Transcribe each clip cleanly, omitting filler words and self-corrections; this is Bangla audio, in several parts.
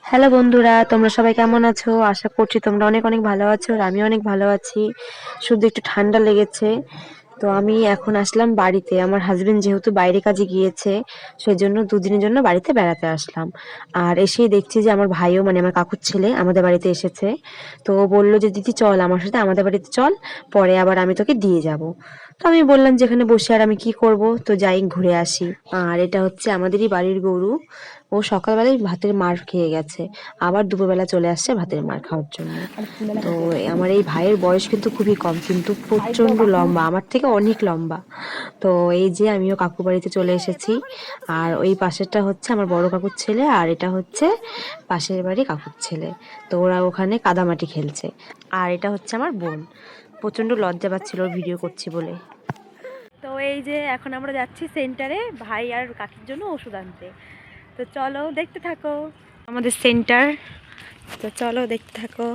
হ্যালো বন্ধুরা, তোমরা সবাই কেমন আছো? আশা করছি তোমরা অনেক অনেক ভালো আছো আর আমি অনেক ভালো আছি। শুধু একটু ঠান্ডা লেগেছে। তো আমি এখন আসলাম বাড়িতে। আমার হাজবেন্ড যেহেতু বাইরে কাজে গিয়েছে, সেজন্য দুদিনের জন্য বাড়িতে বেড়াতে আসলাম। আর এসেই দেখছি যে আমার ভাইও মানে আমার কাকুর ছেলে আমাদের বাড়িতে এসেছে। তো ও বললো যে দিদি চল আমার সাথে আমাদের বাড়িতে চল, পরে আবার আমি তোকে দিয়ে যাব। তো আমি বললাম যে এখানে বসে আর আমি কি করব, তো যাই ঘুরে আসি। আর এটা হচ্ছে আমাদেরই বাড়ির গরু। ও সকালবেলায় ভাতের মার খেয়ে গেছে, আবার দুপুরবেলা চলে আসছে ভাতের মার খাওয়ার জন্য। তো আমার এই ভাইয়ের বয়স কিন্তু খুবই কম, কিন্তু প্রচন্ড লম্বা, আমার থেকে অনেক লম্বা। তো এই যে আমিও কাকু বাড়িতে চলে এসেছি। আর ওই পাশেরটা হচ্ছে আমার বড় কাকুর ছেলে, আর এটা হচ্ছে পাশের বাড়ি কাকুর ছেলে। তো ওরা ওখানে কাদামাটি খেলছে। আর এটা হচ্ছে আমার বোন। প্রচন্ড লজ্জা পাচ্ছিল ওর ভিডিও করছি বলে। তো এই যে এখন আমরা যাচ্ছি সেন্টারে ভাই আর কাকির জন্য ওষুধ আনতে। তো চলো দেখতে থাকো আমাদের সেন্টার। তো চলো দেখতে থাকো।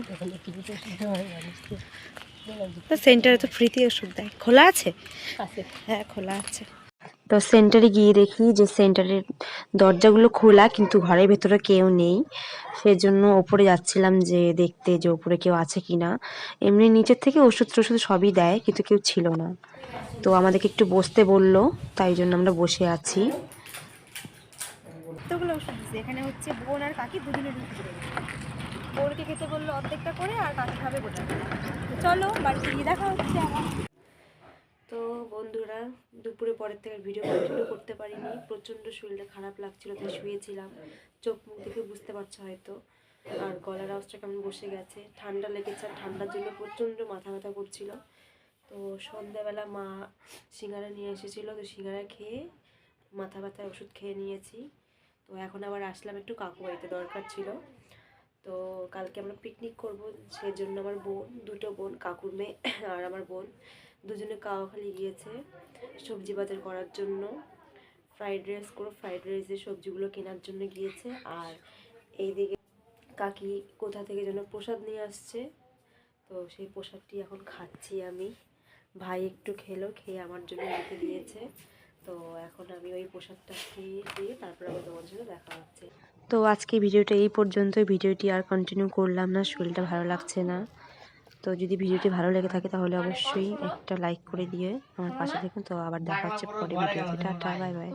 তো সেন্টারে তো ফ্রিতে ওষুধ দেয়, খোলা আছে? হ্যাঁ খোলা আছে। তো সেন্টারে গিয়ে দেখি যে সেন্টারের দরজাগুলো খোলা, কিন্তু ঘরের ভেতরে কেউ নেই। সেজন্য ওপরে যাচ্ছিলাম যে দেখতে যে ওপরে কেউ আছে কিনা। এমনি নিচের থেকে ওষুধ টষুধ সবই দেয়, কিন্তু কেউ ছিল না। তো আমাদেরকে একটু বসতে বললো, তাই জন্য আমরা বসে আছি। এতগুলো ওষুধ দিচ্ছে, এখানে হচ্ছে বোন আর কাকি দুজনে ওষুধ দেবে। বোনকে খেতে বললো অর্ধেকটা করে, আর কাকি খাবে গোটা। চলো বাড়িতে গিয়ে দেখা হচ্ছে আমার। তো বন্ধুরা, দুপুরে পরের থেকে ভিডিও কন্টিনিউ করতে পারিনি, প্রচণ্ড শরীরটা খারাপ লাগছিল, তাই শুয়েছিলাম। চোখ মুখ দেখে বুঝতে পারছো হয়তো। আর গলার আওয়াজটা কেমন বসে গেছে, ঠান্ডা লেগেছে, আর ঠান্ডার জন্য প্রচণ্ড মাথা ব্যথা করছিল। তো সন্ধ্যাবেলা মা সিঙ্গারা নিয়ে এসেছিলো, তো সিঙ্গারা খেয়ে মাথা ব্যথার ওষুধ খেয়ে নিয়েছি। তো এখন আবার আসলাম একটু কাকু বাড়িতে, দরকার ছিল। তো কালকে আমরা পিকনিক করব, সেজন্য আমার বোন, দুটো বোন, কাকুর মেয়ে আর আমার বোন দুজনে কাওয়াখালি গিয়েছে সবজি বাজার করার জন্য। ফ্রাইড রাইসের সবজিগুলো কেনার জন্য গিয়েছে। আর এইদিকে কাকি কোথা থেকে যেন প্রসাদ নিয়ে আসছে, তো সেই প্রসাদটি এখন খাচ্ছি আমি। ভাই একটু খেলো, খেয়ে আমার জন্য রেখে দিয়েছে। তো এখন আমি ওই প্রসাদটা খেয়ে দিয়ে তারপর আবার তোমার জন্য দেখা হচ্ছে। তো আজকে ভিডিওটা এই পর্যন্তই। ভিডিওটি আর কন্টিনিউ করলাম না, শরীরটা ভালো লাগছে না। তো যদি ভিডিওটি ভালো লেগে থাকে তাহলে অবশ্যই একটা লাইক করে দিয়ে আমার পাশে দেখুন। তো আবার দেখা হচ্ছে পরে ভিডিওতে। Tata, bye bye.